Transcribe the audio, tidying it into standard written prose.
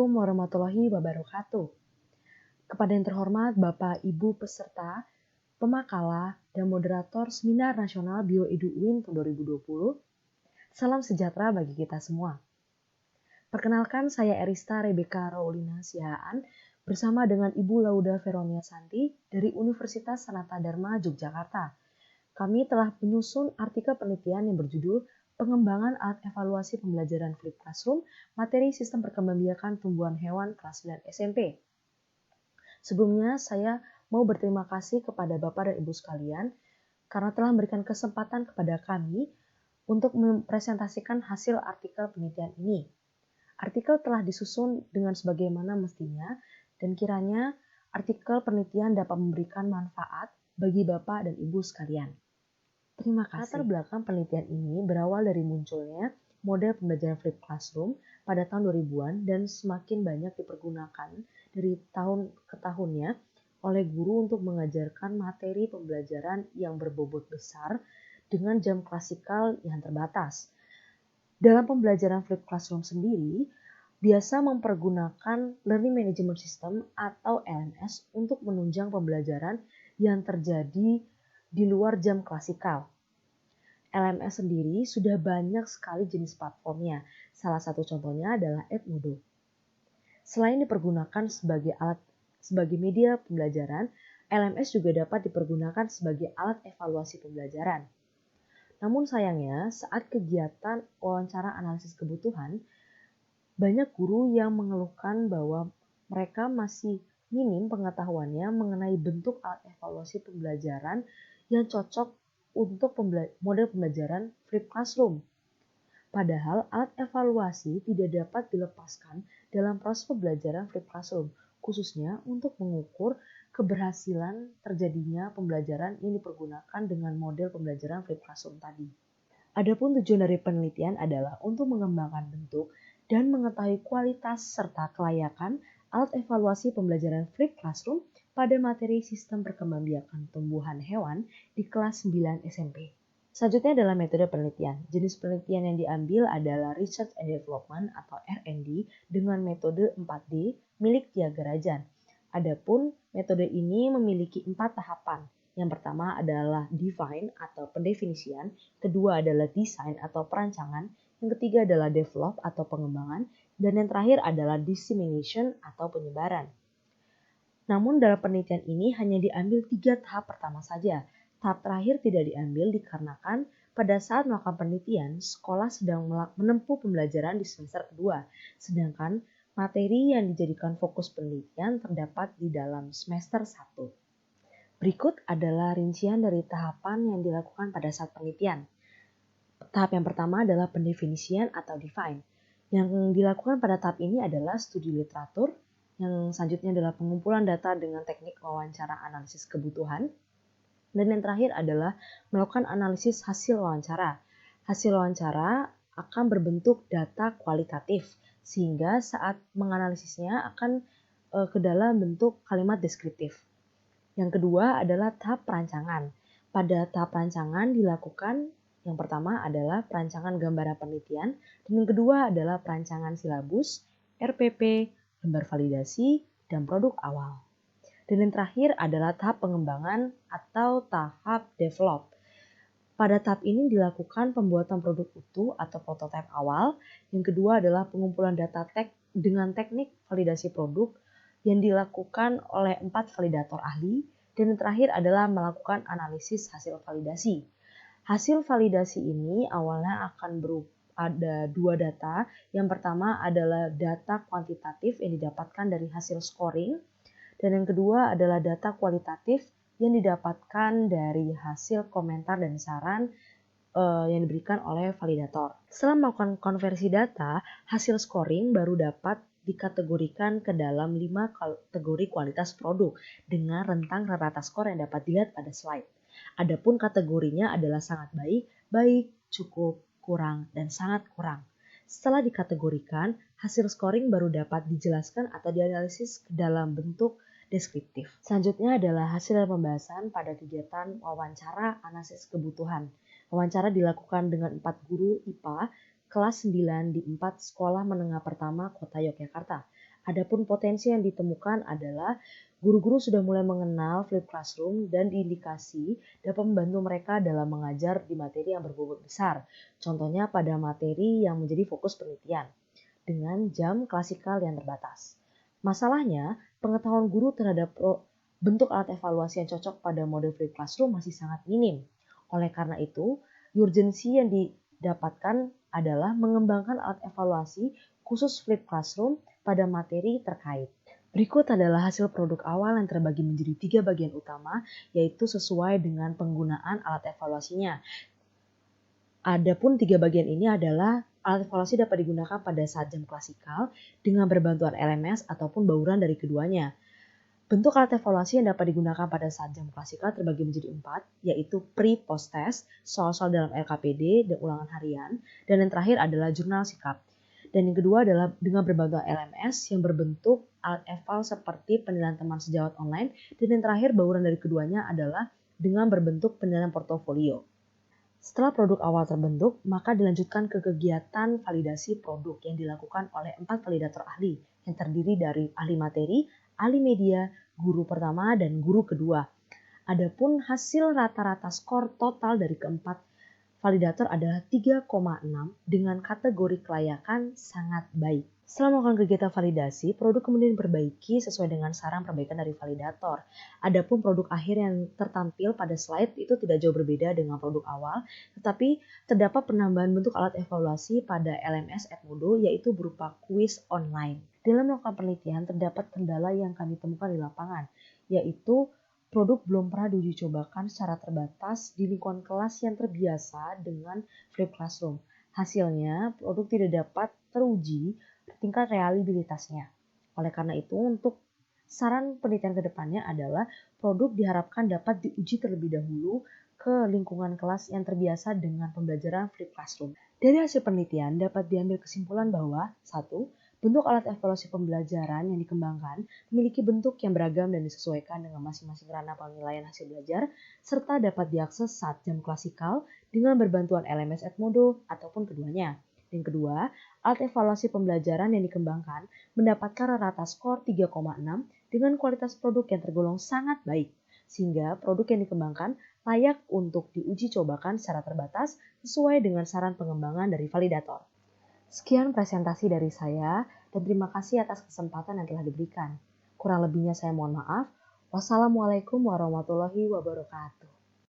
Assalamualaikum warahmatullahi wabarakatuh. Kepada yang terhormat Bapak Ibu peserta, pemakalah, dan moderator Seminar Nasional BioEdu UIN tahun 2020, salam sejahtera bagi kita semua. Perkenalkan, saya Erista Rebecca Raulina Sihaan bersama dengan Ibu Lauda Veronia Santi dari Universitas Sanata Dharma Yogyakarta. Kami telah menyusun artikel penelitian yang berjudul Pengembangan alat evaluasi pembelajaran Flip Classroom, materi sistem perkembangbiakan tumbuhan hewan kelas 9 SMP. Sebelumnya, saya mau berterima kasih kepada Bapak dan Ibu sekalian karena telah memberikan kesempatan kepada kami untuk mempresentasikan hasil artikel penelitian ini. Artikel telah disusun dengan sebagaimana mestinya dan kiranya artikel penelitian dapat memberikan manfaat bagi Bapak dan Ibu sekalian. Terima kasih. Latar belakang penelitian ini berawal dari munculnya model pembelajaran Flip Classroom pada tahun 2000-an dan semakin banyak dipergunakan dari tahun ke tahunnya oleh guru untuk mengajarkan materi pembelajaran yang berbobot besar dengan jam klasikal yang terbatas. Dalam pembelajaran Flip Classroom sendiri, biasa mempergunakan Learning Management System atau LMS untuk menunjang pembelajaran yang terjadi di luar jam klasikal. LMS sendiri sudah banyak sekali jenis platformnya. Salah satu contohnya adalah Edmodo. Selain dipergunakan sebagai media pembelajaran, LMS juga dapat dipergunakan sebagai alat evaluasi pembelajaran. Namun sayangnya, saat kegiatan wawancara analisis kebutuhan, banyak guru yang mengeluhkan bahwa mereka masih minim pengetahuannya mengenai bentuk alat evaluasi pembelajaran yang cocok untuk model pembelajaran Flip Classroom. Padahal alat evaluasi tidak dapat dilepaskan dalam proses pembelajaran Flip Classroom, khususnya untuk mengukur keberhasilan terjadinya pembelajaran yang dipergunakan dengan model pembelajaran Flip Classroom tadi. Adapun tujuan dari penelitian adalah untuk mengembangkan bentuk dan mengetahui kualitas serta kelayakan alat evaluasi pembelajaran Flip Classroom pada materi sistem perkembangbiakan tumbuhan hewan di kelas 9 SMP. Selanjutnya adalah metode penelitian. Jenis penelitian yang diambil adalah Research and Development atau R&D dengan metode 4D milik Tyagarajan. Adapun metode ini memiliki 4 tahapan. Yang pertama adalah define atau pendefinisian, kedua adalah design atau perancangan, yang ketiga adalah develop atau pengembangan, dan yang terakhir adalah dissemination atau penyebaran. Namun dalam penelitian ini hanya diambil 3 tahap pertama saja. Tahap terakhir tidak diambil dikarenakan pada saat melakukan penelitian, sekolah sedang menempuh pembelajaran di semester kedua, sedangkan materi yang dijadikan fokus penelitian terdapat di dalam semester 1. Berikut adalah rincian dari tahapan yang dilakukan pada saat penelitian. Tahap yang pertama adalah pendefinisian atau define. Yang dilakukan pada tahap ini adalah studi literatur, yang selanjutnya adalah pengumpulan data dengan teknik wawancara analisis kebutuhan, dan yang terakhir adalah melakukan analisis hasil wawancara. Hasil wawancara akan berbentuk data kualitatif, sehingga saat menganalisisnya akan ke dalam bentuk kalimat deskriptif. Yang kedua adalah tahap perancangan. Pada tahap perancangan dilakukan yang pertama adalah perancangan gambaran penelitian, dan yang kedua adalah perancangan silabus, RPP, lembar validasi, dan produk awal. Dan yang terakhir adalah tahap pengembangan atau tahap develop. Pada tahap ini dilakukan pembuatan produk utuh atau prototipe awal. Yang kedua adalah pengumpulan data dengan teknik validasi produk yang dilakukan oleh 4 validator ahli, dan yang terakhir adalah melakukan analisis hasil validasi. Hasil validasi ini awalnya akan ada 2 data. Yang pertama adalah data kuantitatif yang didapatkan dari hasil scoring, dan yang kedua adalah data kualitatif yang didapatkan dari hasil komentar dan saran yang diberikan oleh validator. Setelah melakukan konversi data, hasil scoring baru dapat dikategorikan ke dalam 5 kategori kualitas produk dengan rentang rata skor yang dapat dilihat pada slide. Adapun kategorinya adalah sangat baik, baik, cukup, kurang, dan sangat kurang. Setelah dikategorikan, hasil scoring baru dapat dijelaskan atau dianalisis ke dalam bentuk deskriptif. Selanjutnya adalah hasil pembahasan pada kegiatan wawancara analisis kebutuhan. Wawancara dilakukan dengan 4 guru IPA kelas 9 di 4 sekolah menengah pertama Kota Yogyakarta. Adapun potensi yang ditemukan adalah guru-guru sudah mulai mengenal Flip Classroom dan diindikasi dapat membantu mereka dalam mengajar di materi yang berbobot besar. Contohnya pada materi yang menjadi fokus penelitian dengan jam klasikal yang terbatas. Masalahnya, pengetahuan guru terhadap bentuk alat evaluasi yang cocok pada model Flip Classroom masih sangat minim. Oleh karena itu, urgensi yang didapatkan adalah mengembangkan alat evaluasi khusus Flip Classroom pada materi terkait. Berikut adalah hasil produk awal yang terbagi menjadi 3 bagian utama, yaitu sesuai dengan penggunaan alat evaluasinya. Adapun 3 bagian ini adalah alat evaluasi dapat digunakan pada saat jam klasikal dengan berbantuan LMS ataupun bauran dari keduanya. Bentuk alat evaluasi yang dapat digunakan pada saat jam klasikal terbagi menjadi 4, yaitu pre-post test, soal-soal dalam LKPD dan ulangan harian, dan yang terakhir adalah jurnal sikap. Dan yang kedua adalah dengan berbantuan LMS yang berbentuk alat eval seperti penilaian teman sejawat online, dan yang terakhir bauran dari keduanya adalah dengan berbentuk penilaian portofolio. Setelah produk awal terbentuk, maka dilanjutkan ke kegiatan validasi produk yang dilakukan oleh 4 validator ahli yang terdiri dari ahli materi, ahli media, guru pertama, dan guru kedua. Adapun hasil rata-rata skor total dari keempat validator adalah 3,6 dengan kategori kelayakan sangat baik. Setelah melakukan kegiatan validasi, produk kemudian diperbaiki sesuai dengan saran perbaikan dari validator. Adapun produk akhir yang tertampil pada slide itu tidak jauh berbeda dengan produk awal, tetapi terdapat penambahan bentuk alat evaluasi pada LMS Edmodo yaitu berupa kuis online. Dalam melakukan penelitian terdapat kendala yang kami temukan di lapangan, yaitu produk belum pernah diuji cobakan secara terbatas di lingkungan kelas yang terbiasa dengan Flip Classroom. Hasilnya, produk tidak dapat teruji tingkat reliabilitasnya. Oleh karena itu, untuk saran penelitian ke depannya adalah produk diharapkan dapat diuji terlebih dahulu ke lingkungan kelas yang terbiasa dengan pembelajaran Flip Classroom. Dari hasil penelitian dapat diambil kesimpulan bahwa 1. Bentuk alat evaluasi pembelajaran yang dikembangkan memiliki bentuk yang beragam dan disesuaikan dengan masing-masing ranah penilaian hasil belajar, serta dapat diakses saat jam klasikal dengan berbantuan LMS Edmodo ataupun keduanya. Yang kedua, alat evaluasi pembelajaran yang dikembangkan mendapatkan rata skor 3,6 dengan kualitas produk yang tergolong sangat baik, sehingga produk yang dikembangkan layak untuk diuji cobakan secara terbatas sesuai dengan saran pengembangan dari validator. Sekian presentasi dari saya dan terima kasih atas kesempatan yang telah diberikan. Kurang lebihnya saya mohon maaf. Wassalamualaikum warahmatullahi wabarakatuh.